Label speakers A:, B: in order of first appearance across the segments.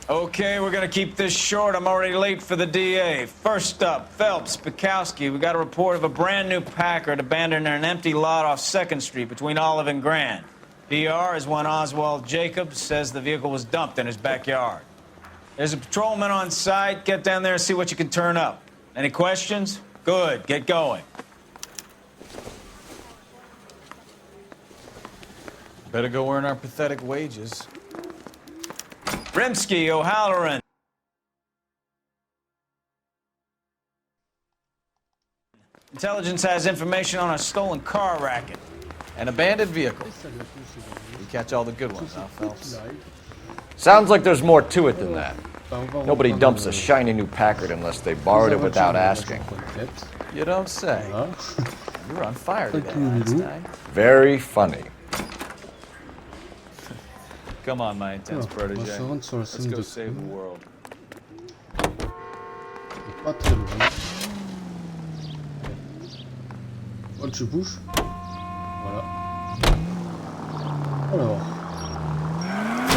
A: Okay, we're gonna keep this short. I'm already late for the DA. First up, Phelps, Bukowski. We got a report of a brand new Packard abandoned in an empty lot off 2nd Street between Olive and Grand. PR is one Oswald Jacobs says the vehicle was dumped in his backyard. There's a patrolman on site. Get down there and see what you can turn up. Any questions? Good, get going. Better go earn our pathetic wages. Rimsky, O'Halloran. Intelligence has information on a stolen car racket. An abandoned vehicle. You catch all the good ones, huh, Phelps?
B: Sounds like there's more to it than that. Nobody dumps a shiny new Packard unless they borrowed it without asking.
A: You don't say. You're on fire today, Einstein.
B: Very funny.
A: Come on, my intense protégé. Let's go save the world.
C: Pas très loin. Oh, tu bouges. Voilà. Alors.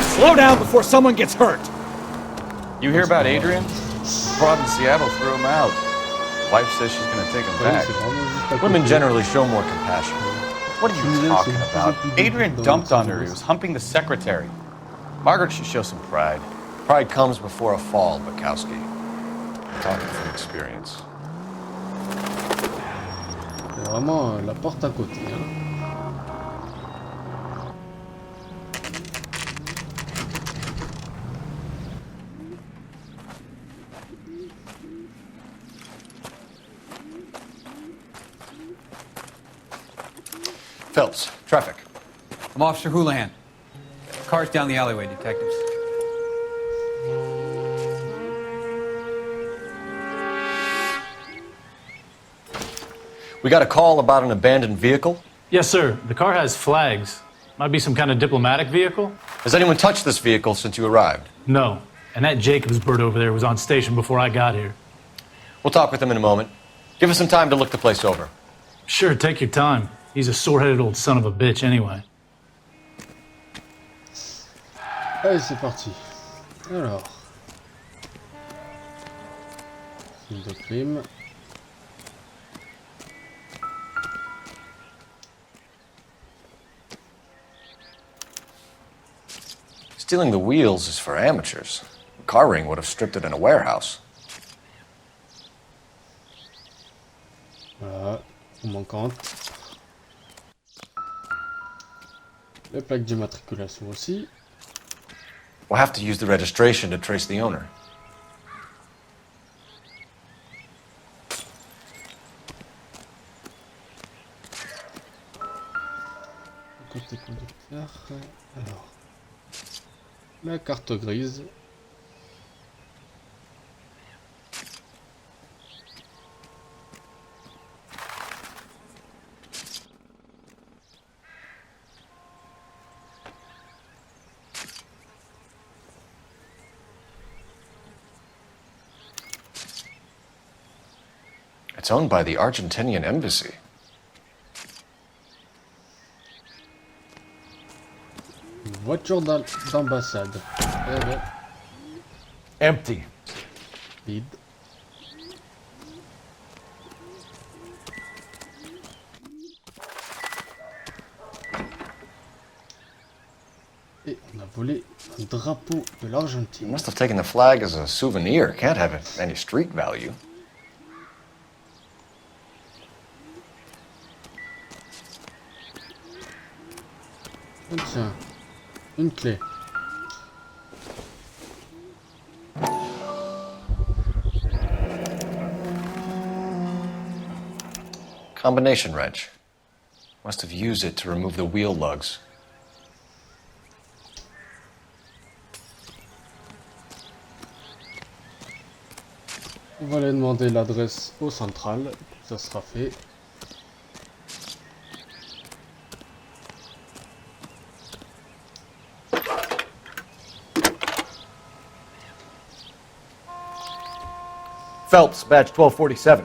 B: Slow down before someone gets hurt.
A: You hear about Adrian? Fraud in Seattle threw him out. Wife says she's gonna take him back.
B: Women generally show more compassion.
A: What are you talking about? Adrian dumped on her. He was humping the secretary. Margaret should show some pride.
B: Pride comes before a fall, Bukowski. I'm talking from experience.
C: C'est vraiment la porte à côté. Hein.
B: Phelps, traffic.
D: I'm Officer Houlihan. Car's down the alleyway, detectives.
B: We got a call about an abandoned vehicle.
E: Yes, sir. The car has flags. Might be some kind of diplomatic vehicle.
B: Has anyone touched this vehicle since you arrived?
E: No. And that Jacobs bird over there was on station before I got here.
B: We'll talk with him in a moment. Give us some time to look the place over.
E: Sure, take your time. He's a sore-headed old son of a bitch anyway.
C: Allez, c'est parti. Alors. Film de crime.
B: Stealing the wheels is for amateurs. A car ring would have stripped it in a warehouse.
C: Voilà. Manquante. Les plaques d'immatriculation aussi.
B: We'll have to use the registration to trace the owner.
C: Côté conducteur. Alors. La carte grise.
B: It's owned by the Argentinian embassy.
C: Une voiture d'ambassade. Eh ben,
B: Empty.
C: vide. Et on a volé un drapeau de
B: You
C: l'Argentine.
B: must have taken the flag as a souvenir. Can't have any street value.
C: Ah, tiens, une clé.
B: Combination wrench. Must have used it to remove the wheel lugs.
C: On va aller demander l'adresse au central. Ça sera fait.
B: Phelps, badge 1247.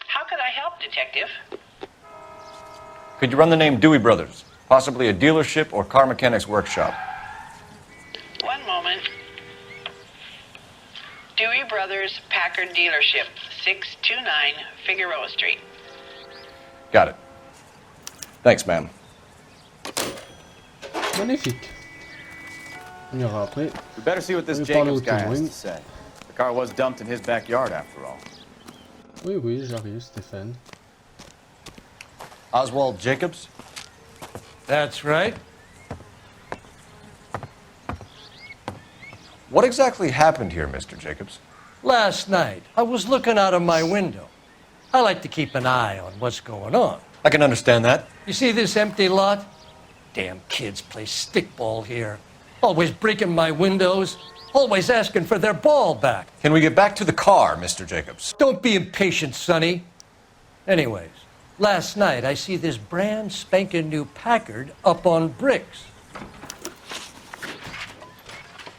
F: How could I help, Detective?
B: Could you run the name Dewey Brothers? Possibly a dealership or car mechanics workshop.
F: One moment. moment. Dewey Brothers Packard Dealership, 629 Figueroa Street.
B: Got it. Thanks, ma'am.
C: Magnifique. On ira après.
A: We better see what this
C: Je vais parler
A: Jacobs
C: au
A: guy has
C: témoin.
A: to say. The car was dumped in his backyard after all.
C: Oui, oui, j'arrive, Stéphane.
B: Oswald Jacobs?
G: That's right.
B: What exactly happened here, Mr. Jacobs?
G: Last night, I was looking out of my window. I like to keep an eye on what's going on.
B: I can understand that.
G: You see this empty lot? Damn kids play stickball here. Always breaking my windows. Always asking for their ball back.
B: Can we get back to the car, Mr. Jacobs?
G: Don't be impatient, Sonny. Anyways, last night I see this brand spanking new Packard up on bricks.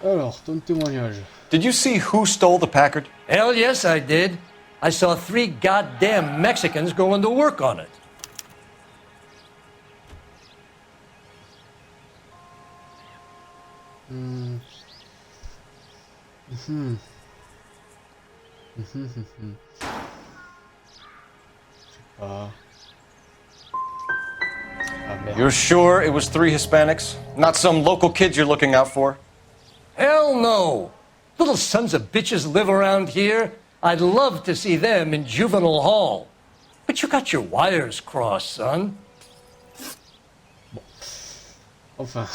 C: Alors, ton témoignage.
B: Did you see who stole the Packard?
G: Hell yes, I did. I saw 3 goddamn Mexicans going to work on it.
C: Ah. Ah merde.
B: You're sure it was 3 Hispanics? Not some local kids you're looking out for?
G: Hell no! Little sons of bitches live around here. I'd love to see them in juvenile hall. But you got your wires crossed, son.
C: Enfin.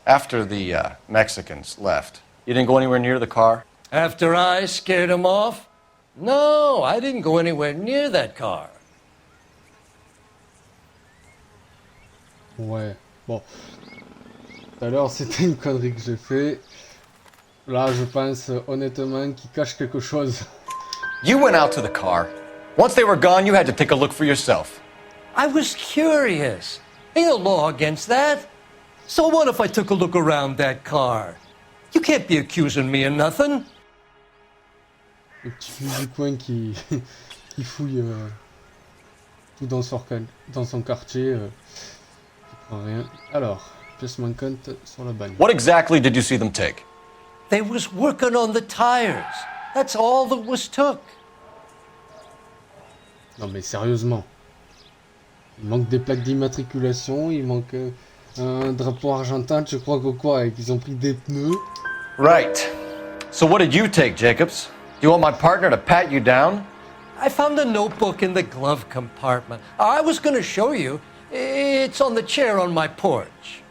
B: After the Mexicans left, you didn't go anywhere near the car?
G: After I scared him off? No, I didn't go anywhere near that car.
C: Ouais. Bon. Tout à l'heure, c'était une connerie que j'ai fait. Là, je pense honnêtement qu'il cache quelque chose.
B: You went out to the car. Once they were gone, you had to take a look for yourself.
G: I was curious. Ain't no law against that. So what if I took a look around that car? You can't be accusing me of nothing.
C: Le petit fils du coin qui, qui fouille tout dans son quartier. Qui prend rien. Alors, pièce manquante sur la bagnole.
B: What exactly did you see them take?
G: They was working on the tires. That's all that was took.
C: Non mais sérieusement. Il manque des plaques d'immatriculation, il manque un drapeau argentin, je crois que quoi, et qu'ils ont pris des pneus.
B: Right. So what did you take, Jacobs? Do you want my partner to pat you down?
G: I found a notebook in the glove compartment. I was going to show you. It's on the chair on my porch.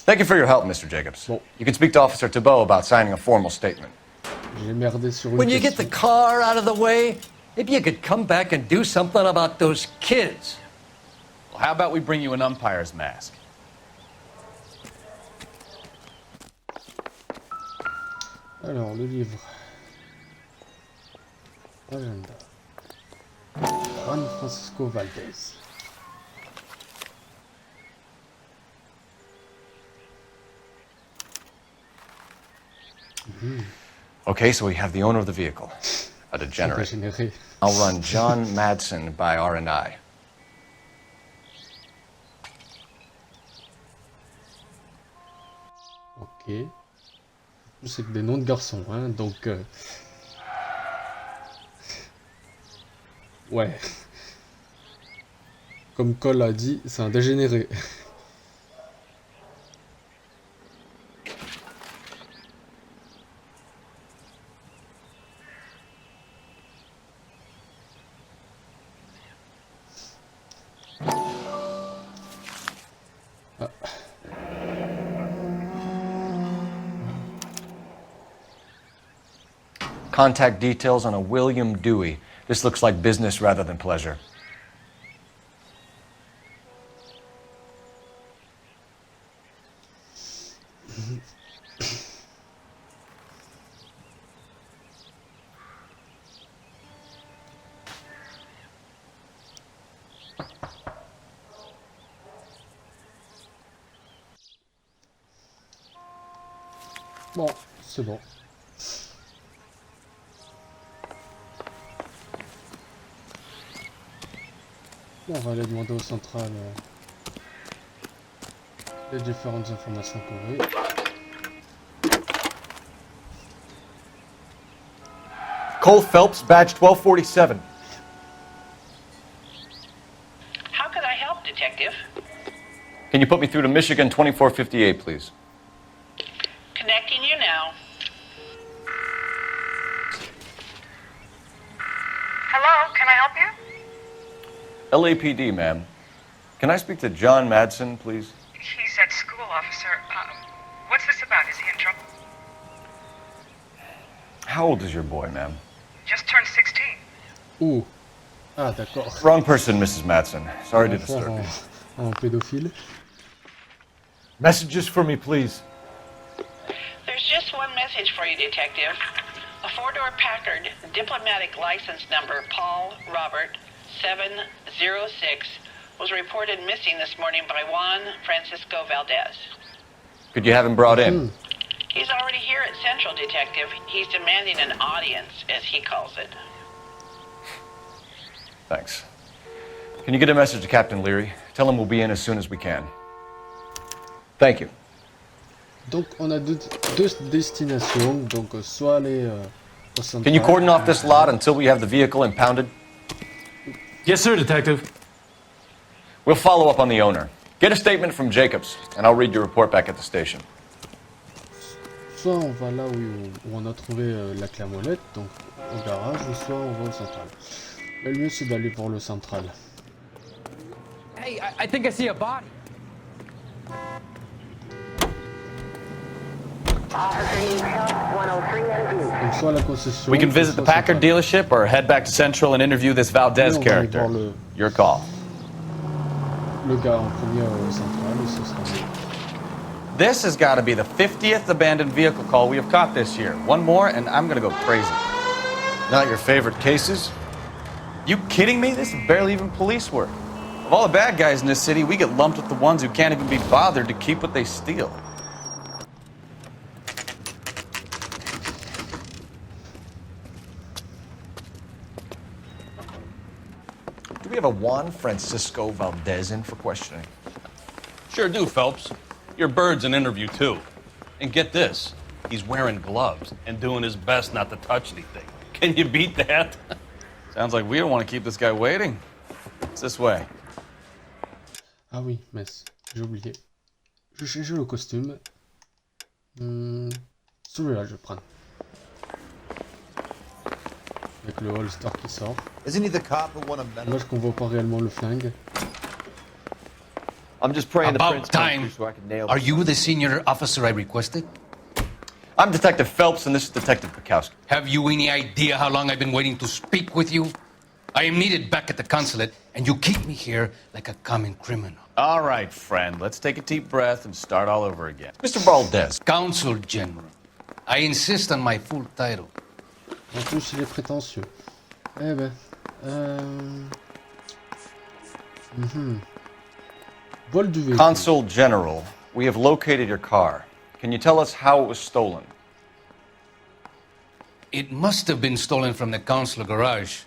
B: Thank you for your help, Mr. Jacobs.
C: Bon.
B: You can speak to Officer Thibault about signing a formal statement.
C: J'ai merdé sur une
G: When you get the
C: question.
G: car out of the way, maybe you could come back and do something about those kids.
D: Well, how about we bring you an umpire's mask?
C: Alors, le livre. Agenda. Juan Francisco Valdez.
B: Okay, so we have the owner of the vehicle, a degenerate.
C: Dégénéré.
B: I'll run John Madsen by R&I.
C: Ok. C'est que des noms de garçons, hein, donc... Ouais. Comme Cole a dit, c'est un dégénéré.
B: Contact details on a William Dewey. This looks like business rather than pleasure.
C: Bon, c'est bon. On va aller demander au central les différentes informations qu'on veut.
B: Cole Phelps, badge 1247.
F: How could I help, Detective?
B: Can you put me through to Michigan 2458, please?
F: Connecting you now.
H: Hello, can I help you?
B: LAPD, ma'am. Can I speak to John Madsen, please?
H: He's at school, officer. What's this about? Is he in trouble?
B: How old is your boy, ma'am?
H: Just turned 16.
C: Ouh. Ah, d'accord.
B: Wrong person, Mrs. Madsen. Sorry to disturb you.
C: En pédophile.
B: Messages for me, please.
F: There's just one message for you, Detective. A four-door Packard, diplomatic license number Paul Robert 706, was reported missing this morning by Juan Francisco Valdez.
B: Could you have him brought in?
F: He's already here at Central, Detective. He's demanding an audience, as he calls it.
B: Thanks. Can you get a message to Captain Leary? Tell him we'll be in as soon as we can. Thank you.
C: Donc on a deux destinations, donc soit aller au central.
B: Can you cordon off this lot until we have the vehicle impounded?
E: Yes, sir, Detective.
B: We'll follow up on the owner. Get a statement from Jacobs, and I'll read your report back at the station.
C: Soit on va là où on a trouvé la clé à molette, donc au garage, ou soit on va au central. Mais le mieux c'est d'aller pour le central.
D: Hey, I think I see a body.
C: Donc soit à la concession.
A: We can visit the
C: soit
A: Packard
C: central.
A: dealership or head back to Central and interview this Valdez
C: Oui, on va aller
A: character.
C: voir
A: Your call.
C: le gars en premier au central et ce sera mieux.
A: This has got to be the 50th abandoned vehicle call we have caught this year. One more and I'm going to go crazy.
B: Not your favorite cases?
A: You kidding me? This is barely even police work. Of all the bad guys in this city, we get lumped with the ones who can't even be bothered to keep what they steal.
B: Do we have a Juan Francisco Valdez in for questioning?
I: Sure do, Phelps. Your bird's an interview, too. And get this, he's wearing gloves and doing his best not to touch anything. Can you beat that?
A: Sounds like we don't want to keep this guy waiting. It's this way.
C: Ah oui, mince, j'ai oublié. Je cherche le costume. Celui-là, je vais prendre. Avec le holster qui sort.
J: Isn't he the cop who won a medal?
C: Dommage qu'on voit pas réellement le flingue.
B: I'm just praying the
K: About
B: prince comes
K: time.
B: through so I can nail
K: Are
B: this.
K: you the senior officer I requested?
B: I'm Detective Phelps, and this is Detective Pekowski.
K: Have you any idea how long I've been waiting to speak with you? I am needed back at the consulate, and you keep me here like a common criminal.
A: All right, friend, let's take a deep breath and start all over again.
B: Mr. Valdez.
K: Consul General. I insist on my full title.
C: En plus, il est prétentieux. Eh ben. Vol du véhicule.
B: Consul General, we have located your car. Can you tell us how it was stolen?
K: It must have been stolen from the consular garage.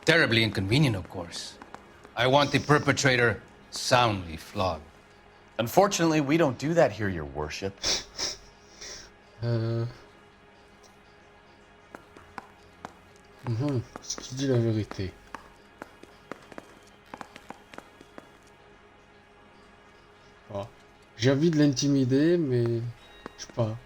K: Terribly inconvenient, of course. I want the perpetrator soundly flogged.
A: Unfortunately, we don't do that here, your worship.
C: Est-ce qu'il dit la vérité? Oh. J'ai envie de l'intimider, mais je sais pas.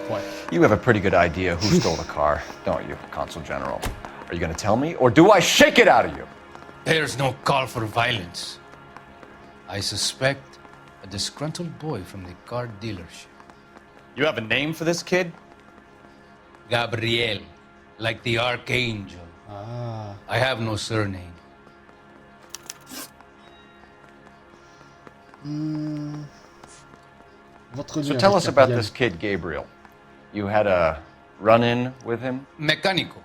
C: Ouais.
B: You have a pretty good idea who stole the car, don't you, Consul General? Are you going to tell me, or do I shake it out of you?
K: There's no call for violence. I suspect a disgruntled boy from the car dealership.
A: You have a name for this kid?
K: Gabriel, like the archangel.
C: Ah.
K: I have no surname.
C: Votre
B: So
C: lien
B: tell
C: avec
B: us about
C: Gabriel.
B: this kid, Gabriel. You had a run-in with him?
K: Mecánico.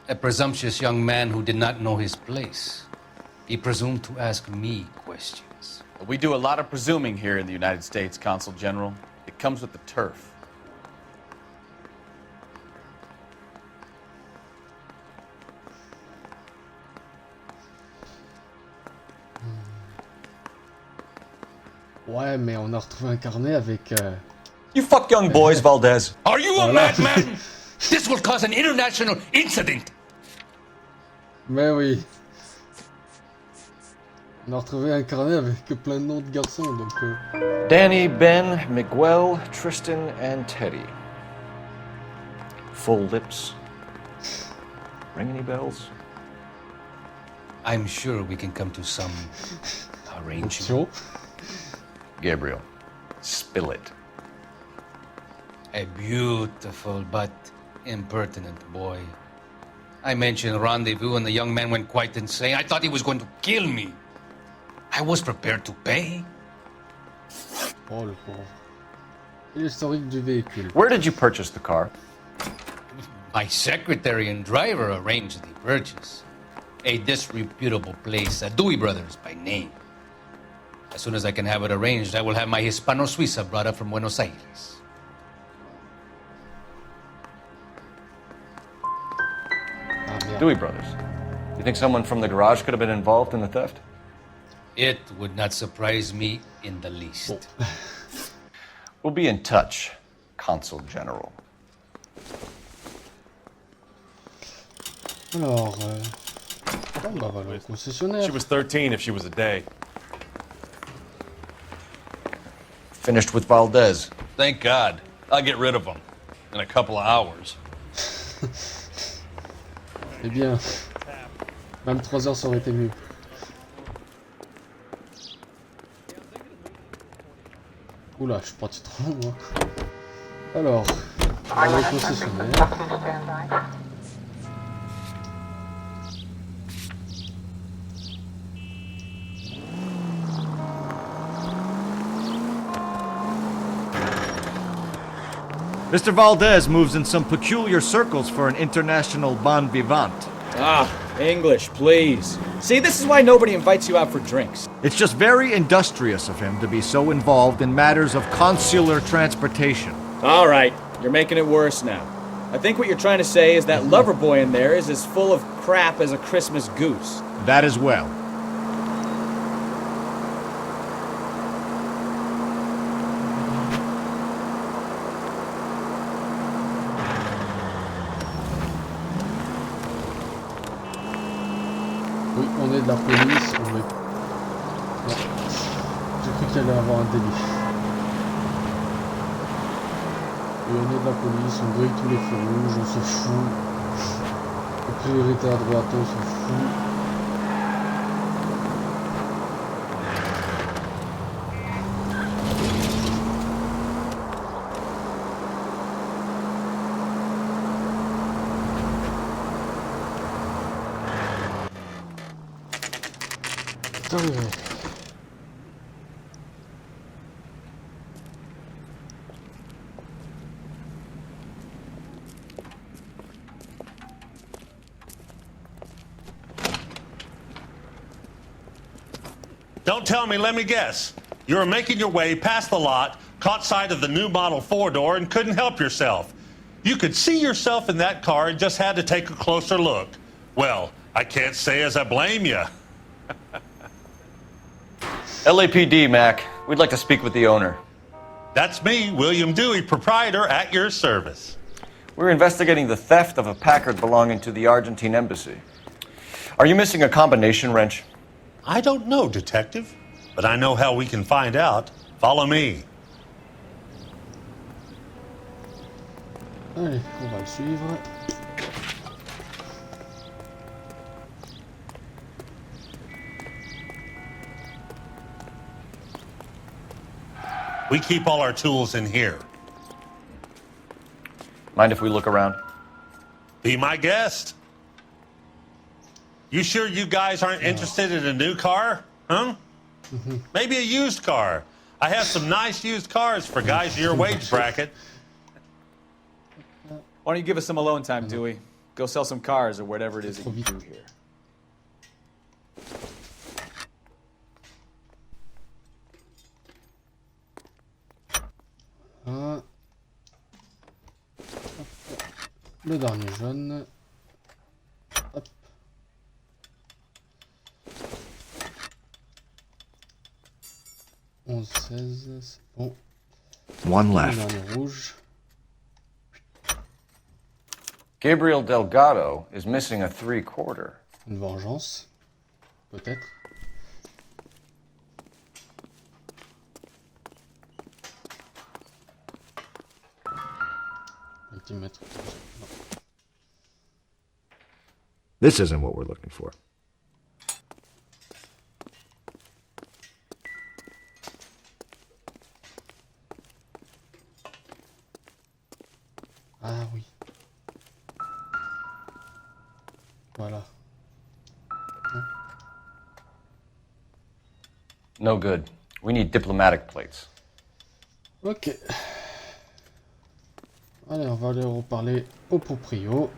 K: A presumptuous young man who did not know his place. He presumed to ask me questions.
A: We do a lot of presuming here in the United States, Consul General. It comes with the turf.
C: Ouais, mais on a retrouvé un carnet avec...
B: You fuck young boys, Valdez.
K: Are you a
C: Voilà.
K: madman? This will cause an international incident.
C: Mais oui. On a retrouvé un carnet avec plein de noms de garçons, donc...
B: Danny, Ben, Miguel, Tristan, and Teddy. Full lips. Ring any bells?
K: I'm sure we can come to some arrangement.
C: Chaud.
B: Gabriel, spill it.
K: A beautiful but impertinent boy. I mentioned rendezvous and the young man went quite insane. I thought he was going to kill me. I was prepared to pay.
C: Oh, le pauvre. Et l'historique du véhicule.
B: Where did you purchase the car?
K: My secretary and driver arranged the purchase. A disreputable place, Dewey Brothers by name. As soon as I can have it arranged, I will have my Hispano Suiza brought up from Buenos Aires.
C: Ah, merde.
B: Dewey Brothers. You think someone from the garage could have been involved in the theft?
K: It would not surprise me in the least.
C: Bon.
B: We'll be in touch, Consul General.
C: Alors... Bon, bah voilà, le concessionnaire.
I: She was 13 if she was a day.
B: Finished with Valdez.
I: Thank God. I'll get rid of him in a couple of hours.
C: Eh bien... Même 3 heures, ça aurait été mieux. Oula, je suis parti trop loin, moi. Alors... On va au concessionnaire.
L: Mr. Valdez moves in some peculiar circles for an international bon vivant.
A: Ah, English, please. See, this is why nobody invites you out for drinks.
L: It's just very industrious of him to be so involved in matters of consular transportation.
A: All right, you're making it worse now. I think what you're trying to say is that lover boy in there is as full of crap as a Christmas goose.
L: That as well.
C: Oui, on est de la police, on est... Non. J'ai cru qu'il allait avoir un délit. Et on est de la police, on grille tous les feux rouges, on se fout. Les priorités à droite, on se fout. Arrivé.
M: Don't tell me, let me guess. You were making your way past the lot, caught sight of the new model 4-door, and couldn't help yourself. You could see yourself in that car and just had to take a closer look. Well, I can't say as I blame you.
B: LAPD, Mac. We'd like to speak with the owner.
M: That's me, William Dewey, proprietor, at your service.
B: We're investigating the theft of a Packard belonging to the Argentine embassy. Are you missing a combination wrench?
M: I don't know, Detective, but I know how we can find out. Follow me.
C: Allez, on va le suivre.
M: We keep all our tools in here.
B: Mind if we look around?
M: Be my guest. You sure you guys aren't interested in a new car? Huh? Maybe a used car. I have some nice used cars for guys in your wage bracket.
A: Why don't you give us some alone time, Dewey? Go sell some cars or whatever it is that you do here.
C: Ah. Le dernier jaune. Hop. 11, 16, c'est bon.
L: One
C: Le
L: left.
C: dernier rouge.
B: Gabriel Delgado is missing a 3/4.
C: Une vengeance. Peut-être. Multimètre. Non.
L: This isn't what we're looking for.
C: Ah oui. Voilà.
B: No good. We need diplomatic plates.
C: Ok. Allez, on va aller reparler au proprio.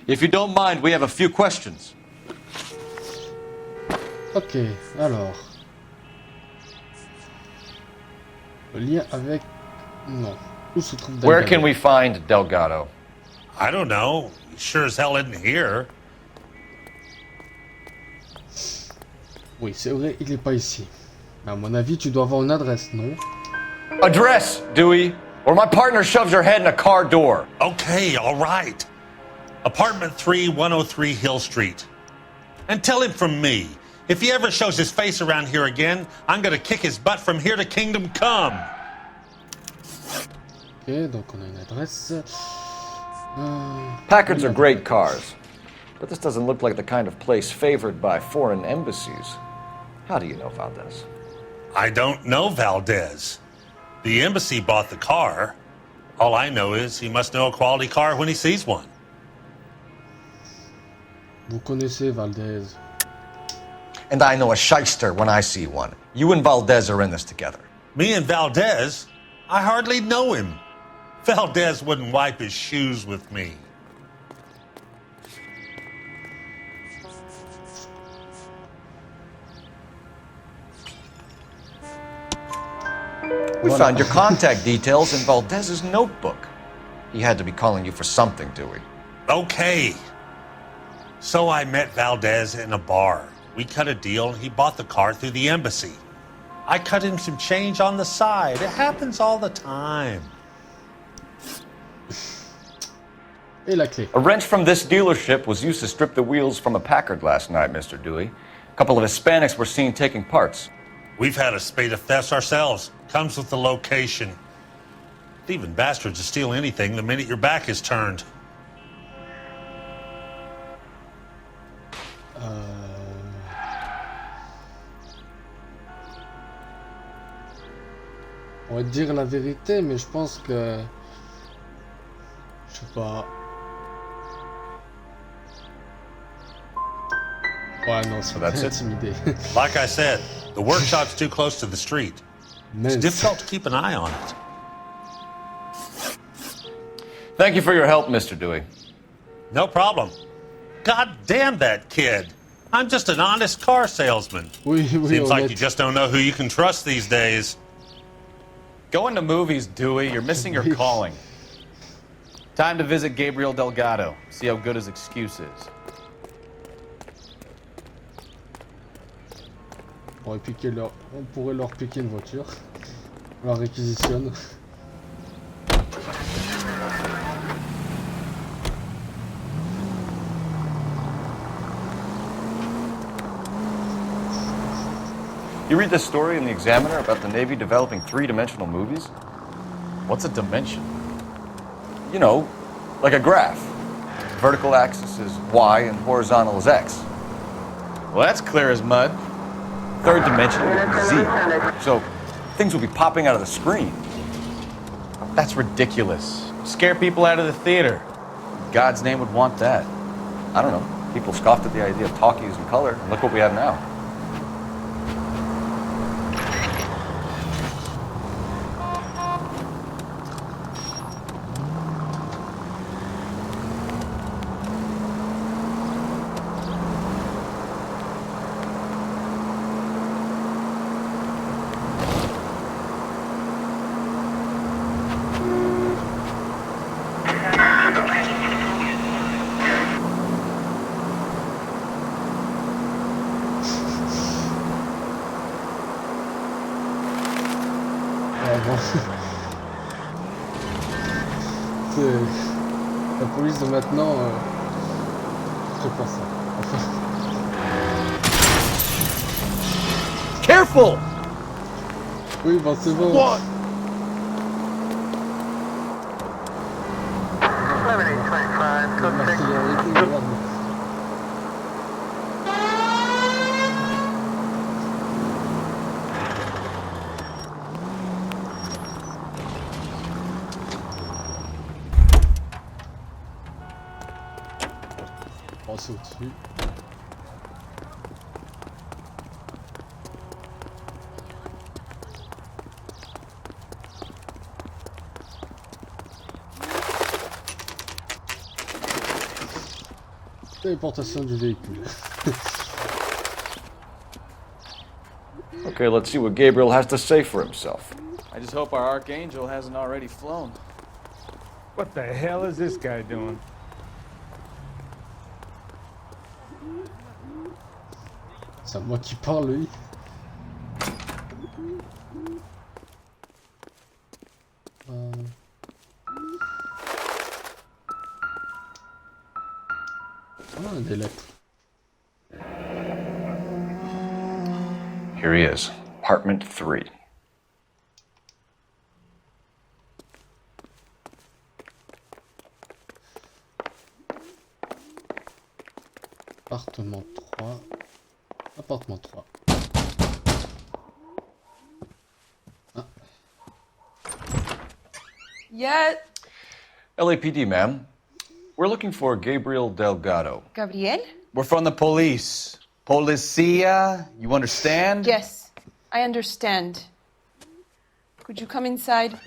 B: If you don't mind, we have a few questions.
C: Ok, alors. Le lien avec... Non. Où se trouve
B: Where
C: Delgado?
B: can we find Delgado?
M: I don't know. He sure as hell isn't here.
C: Oui, c'est vrai, il est pas ici. Mais à mon avis, tu dois avoir une adresse, non?
B: Address, Dewey, or my partner shoves your head in a car door.
M: Okay, all right. Apartment 3, 103 Hill Street. And tell him from me, if he ever shows his face around here again, I'm gonna kick his butt from here to Kingdom Come.
C: Ok, donc on a une adresse.
B: Packards are great cars, but this doesn't look like the kind of place favored by foreign embassies. How do you know Valdez?
M: I don't know Valdez. The embassy bought the car. All I know is he must know a quality car when he sees one.
C: Vous connaissez Valdez.
B: And I know a shyster when I see one. You and Valdez are in this together.
M: Me and Valdez? I hardly know him. Valdez wouldn't wipe his shoes with me.
B: We found your contact details in Valdez's notebook. He had to be calling you for something, Dewey.
M: Okay. So I met Valdez in a bar. We cut a deal and he bought the car through the embassy. I cut him some change on the side. It happens all the time.
C: Et la clé.
B: A wrench from this dealership was used to strip the wheels from a Packard last night, Mr. Dewey. A couple of Hispanics were seen taking parts.
M: We've had a spate of thefts ourselves. Comes with the location. Thieving bastards will steal anything the minute your back is turned.
C: On va dire la vérité, mais je pense que... Je sais pas... Ouais, non, c'est
B: that's it.
C: intimidé.
M: Like I said, the workshop's too close to the street. It's difficult to keep an eye on it.
B: Thank you for your help, Mr. Dewey.
M: No problem. God damn that kid. I'm just an honest car salesman.
C: Oui, oui,
M: Seems like
C: honnête.
M: you just don't know who you can trust these days.
A: Going to movies, Dewey. You're missing your calling. Time to visit Gabriel Delgado. See how good his excuse is.
C: On pourrait leur piquer une voiture. On la réquisitionne.
B: You read this story in the Examiner about the Navy developing three-dimensional movies?
A: What's a dimension?
B: You know, like a graph. Vertical axis is Y and horizontal is X.
A: Well, that's clear as mud.
B: Third dimension would be Z. So things will be popping out of the screen.
A: That's ridiculous. Scare people out of the theater. God's name would want that.
B: I don't know. People scoffed at the idea of talkies in color, and look what we have now.
C: avant. C'est... La police de maintenant, je pense ça. Enfin...
B: Careful!
C: Oui, ben c'est bon.
B: What?
C: Passer au-dessus. Téléportation du véhicule.
B: Okay, let's see what Gabriel has to say for himself.
A: I just hope our Archangel hasn't already flown.
N: What the hell is this guy doing?
C: C'est à moi qui parle, lui. Ah, des lettres.
B: Here he is, apartment 3.
C: Appartement 3. Appartement 3. Ah.
O: Yeah.
B: LAPD, ma'am. We're looking for Gabriel Delgado.
O: Gabriel?
D: We're from the police. Policia, you understand?
O: Yes, I understand. Could you come inside?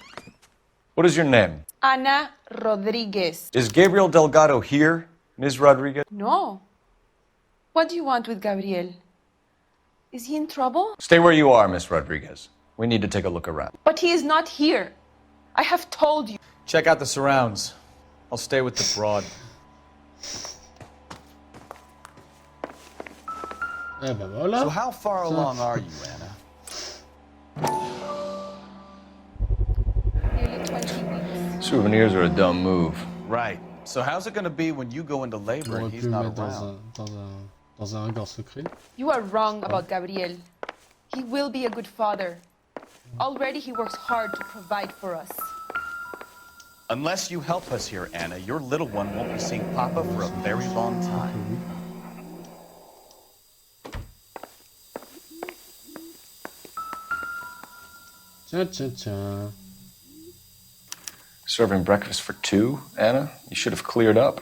B: What is your name?
O: Ana Rodriguez.
B: Is Gabriel Delgado here, Ms. Rodriguez?
O: No. What do you want with Gabriel? Is he in trouble?
B: Stay where you are, Ms. Rodriguez. We need to take a look around.
O: But he is not here. I have told you.
A: Check out the surrounds. I'll stay with the broad.
C: Eh ben voilà.
D: So how far along are you, Anna?
O: Nearly 20 weeks.
B: Souvenirs are a dumb move.
D: Right. So how's it going to be when you go into labor and he's not around?
C: Dans un hangar secret.
O: You are wrong about Gabriel. He will be a good father. Already he works hard to provide for us.
D: Unless you help us here, Anna, your little one won't be seeing Papa for a very long time.
C: Tiens.
B: Serving breakfast for 2, Anna? You should have cleared up.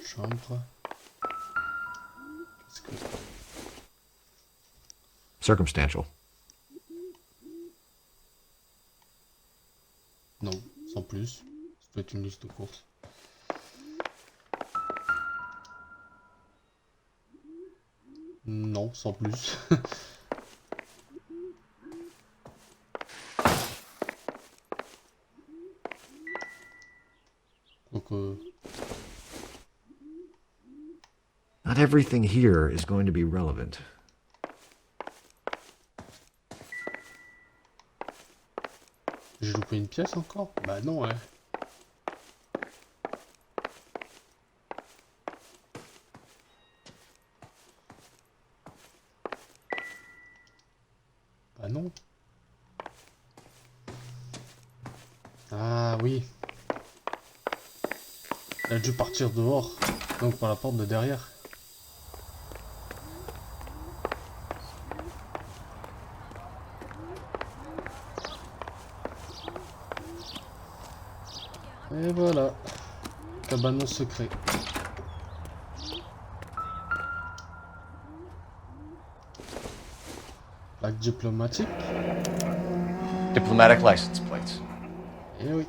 C: Chambre.
B: Circumstantial.
C: Non, sans plus. Ça doit être une liste de courses. Non, sans plus. Donc,
B: Not everything here is going to be relevant.
C: j'ai loupé une pièce encore? Bah non, ouais. Bah non. Ah oui. Elle a dû partir dehors. Donc par la porte de derrière. Et voilà. Cabanon secret. Plaque diplomatique.
B: Diplomatic license plates.
C: Eh oui.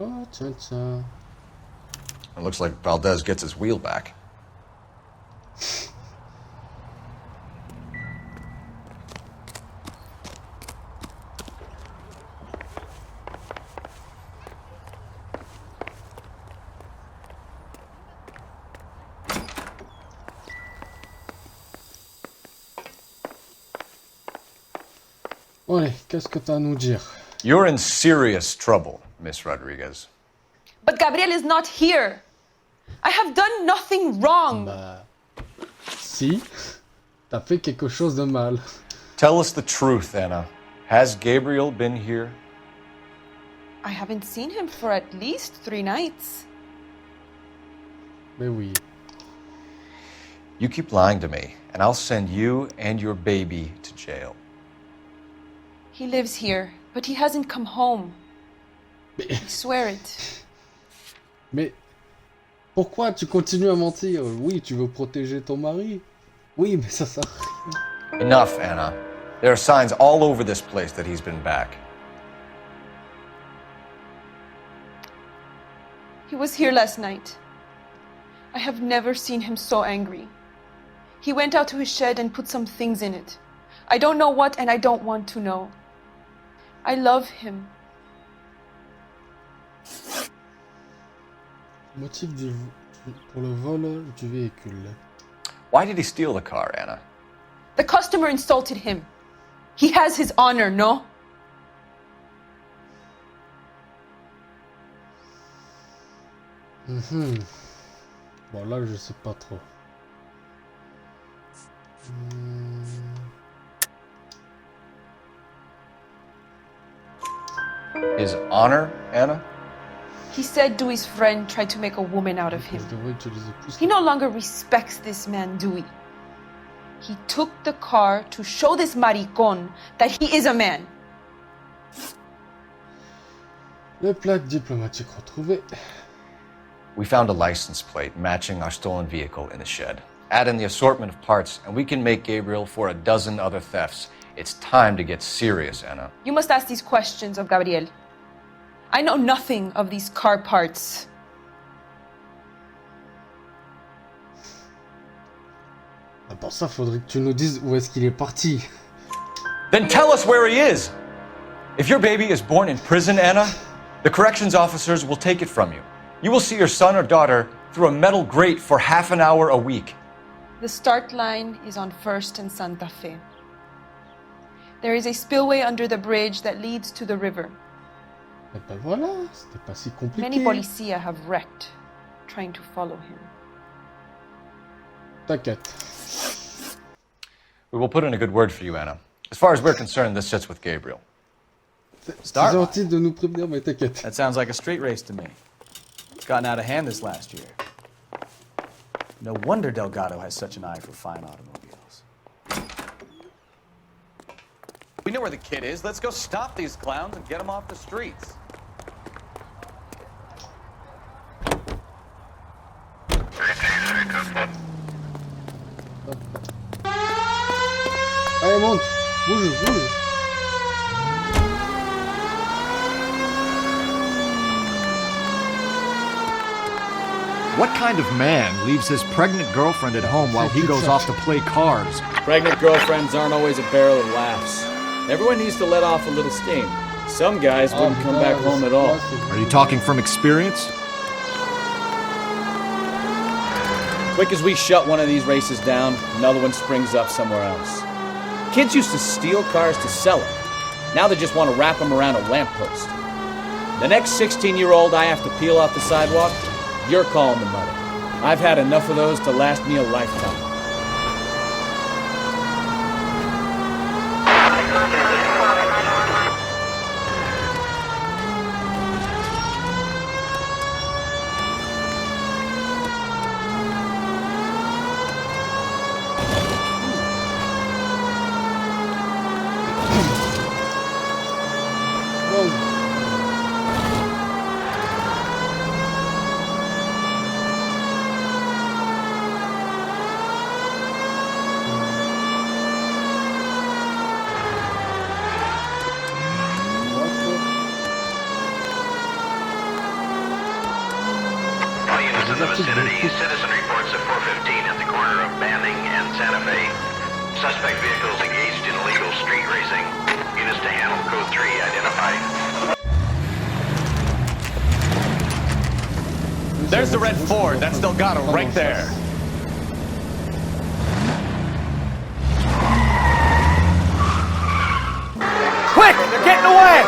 C: Oh, tiens.
B: It looks like Valdez gets his wheel back.
C: Allez, qu'est-ce que t'as à nous dire?
B: You're in serious trouble, Miss Rodriguez.
O: But Gabriel is not here. I have done nothing wrong.
C: Bah... Si, t'as fait quelque chose de mal.
B: Tell us the truth, Anna. Has Gabriel been here?
O: I haven't seen him for at least 3 nights.
C: Mais oui.
B: You keep lying to me, and I'll send you and your baby to jail.
O: He lives here, but he hasn't come home. I swear it.
C: Mais pourquoi tu continues à mentir? Oui, tu veux protéger ton mari. Oui, mais ça sert à rien.
B: Enough, Anna. There are signs all over this place that he's been back.
O: He was here last night. I have never seen him so angry. He went out to his shed and put some things in it. I don't know what, and I don't want to know. I love him.
C: Motif pour le vol du véhicule.
B: Why did he steal the car, Anna?
O: The customer insulted him. He has his honor, no?
C: Bon, là, je sais pas trop.
B: His honor, Anna?
O: He said Dewey's friend tried to make a woman out of him. He no longer respects this man, Dewey. He took the car to show this maricón that he is a man.
C: Les plaques diplomatiques retrouvées.
B: We found a license plate matching our stolen vehicle in the shed. Add in the assortment of parts, and we can make Gabriel for a dozen other thefts. It's time to get serious, Anna.
O: You must ask these questions of Gabriel. I know nothing of these car parts.
C: Pour ça, faudrait que tu nous dises où est-ce qu'il est parti.
B: Then tell us where he is! If your baby is born in prison, Anna, the corrections officers will take it from you. You will see your son or daughter through a metal grate for half an hour a week.
O: The start line is on 1st and Santa Fe. There is a spillway under the bridge that leads to the river.
C: Et ben voilà, c'était pas si compliqué.
O: Many policia have wrecked trying to follow him.
C: T'inquiète.
B: We will put in a good word for you, Anna. As far as we're concerned, this sits with Gabriel.
C: C'est gentil de nous prévenir, mais t'inquiète.
A: That sounds like a street race to me. It's gotten out of hand this last year. No wonder Delgado has such an eye for fine automobiles.
D: We know where the kid is. Let's go stop these clowns and get them off the streets.
C: Allez, monte. Bouge, bouge.
L: What kind of man leaves his pregnant girlfriend at home while he goes off to play cards?
P: Pregnant girlfriends aren't always a barrel of laughs. Everyone needs to let off a little steam. Some guys wouldn't come back home at all.
L: Are you talking from experience?
P: Quick as we shut one of these races down, another one springs up somewhere else. Kids used to steal cars to sell them. Now they just want to wrap them around a lamppost. The next 16-year-old I have to peel off the sidewalk, you're calling the mother. I've had enough of those to last me a lifetime.
Q: Citizen reports at 415 at the corner of Banning and Santa Fe. Suspect vehicles engaged in illegal street racing. Units to handle code 3 identified.
D: There's the red Ford. That's Delgado right there.
P: away!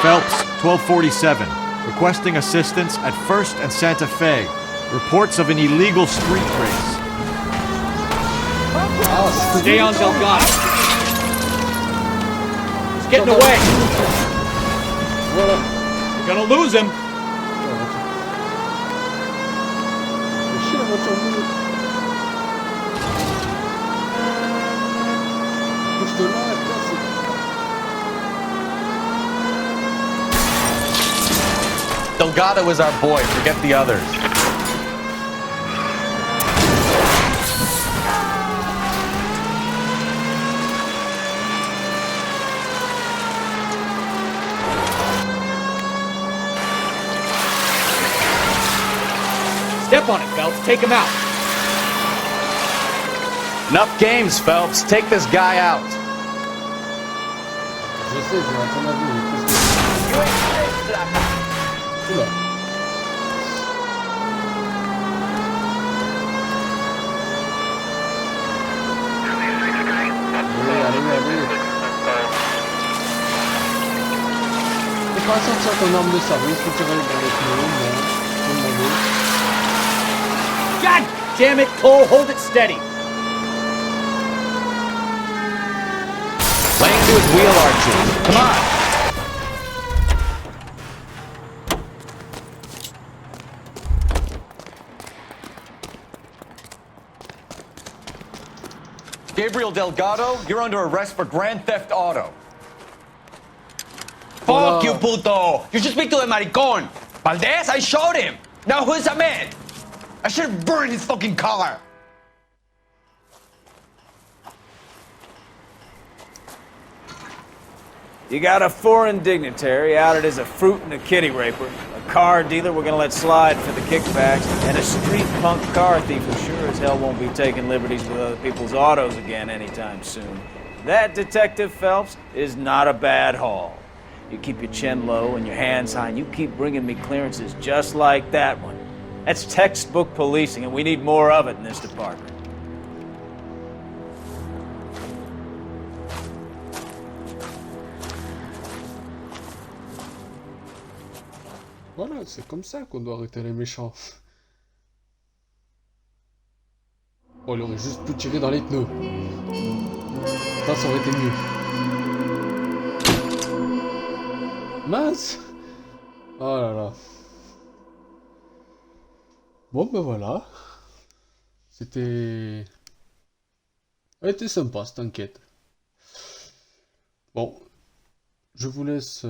L: Phelps, 1247. Requesting assistance at 1st and Santa Fe. Reports of an illegal street race.
P: Stay on Delgado. He's getting away. You're gonna lose him.
B: Delgado is our boy. Forget the others.
P: Step on it, Phelps. Take him out.
B: Enough games, Phelps. Take this guy out.
C: Je sais, j'ai à ton avis. Oula. Allez. Tu peux pas sortir ton arme de service, tu tirer dans les pneus,
P: God damn it, Cole. Hold it steady.
B: Lay into his wheel arches. Come on. Gabriel Delgado, you're under arrest for Grand Theft Auto.
R: Fuck you, puto! You should speak to the maricon! Valdez, I showed him! Now who's the man? I should have burned his fucking car!
A: You got a foreign dignitary outed as a fruit and a kitty raper, a car dealer we're gonna let slide for the kickbacks, and a street punk car thief who sure as hell won't be taking liberties with other people's autos again anytime soon. That, Detective Phelps, is not a bad haul. You keep your chin low and your hands high, and you keep bringing me clearances just like that one. That's textbook policing, and we need more of it in this department.
C: Voilà, c'est comme ça qu'on doit arrêter les méchants. Oh, il aurait juste pu tirer dans les pneus. Ça aurait été mieux. Mince! Oh là là. Bon, ben voilà. C'était... Elle était sympa, cette enquête. Bon. Je vous laisse...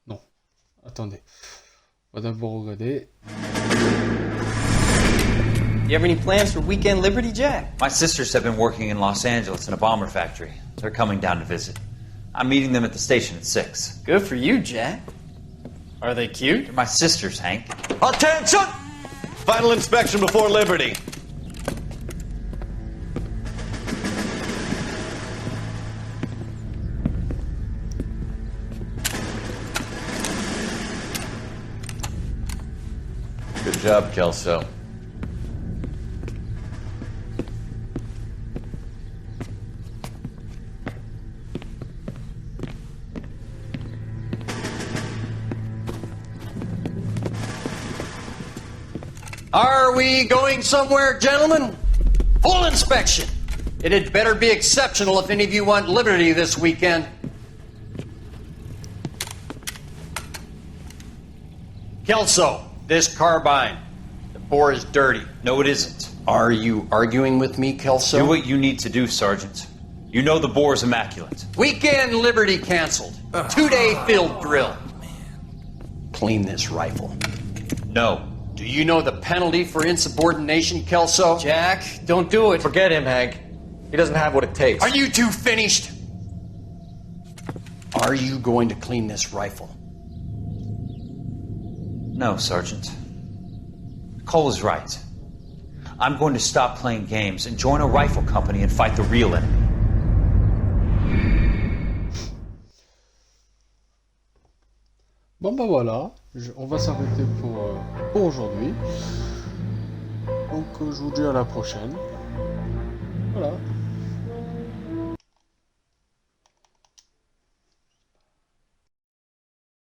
C: Non. Attendez. On va d'abord regarder.
S: You have any plans for weekend Liberty, Jack?
T: My sisters have been working in Los Angeles in a bomber factory. They're coming down to visit. I'm meeting them at the station at 6.
S: Good for you, Jack. Are they cute?
T: They're my sisters, Hank.
I: Attention! Final inspection before Liberty.
B: Good job, Kelso.
G: Are we going somewhere, gentlemen? Full inspection. It had better be exceptional if any of you want liberty this weekend. Kelso, this carbine. The bore is dirty.
T: No, it isn't.
G: Are you arguing with me, Kelso?
T: Do what you need to do, Sergeant. You know the bore is immaculate.
G: Weekend liberty canceled. 2-day field drill. Clean this rifle.
T: No.
G: Do you know the penalty for insubordination, Kelso? Jack, don't do it.
B: Forget him, Hank. He doesn't have what it takes.
G: Are you two finished? Are you going to clean this rifle?
T: No, Sergeant. Cole is right. I'm going to stop playing games and join a rifle company and fight the real enemy.
C: Bon bah voilà, on va s'arrêter pour aujourd'hui. Donc je vous dis à la prochaine. Voilà.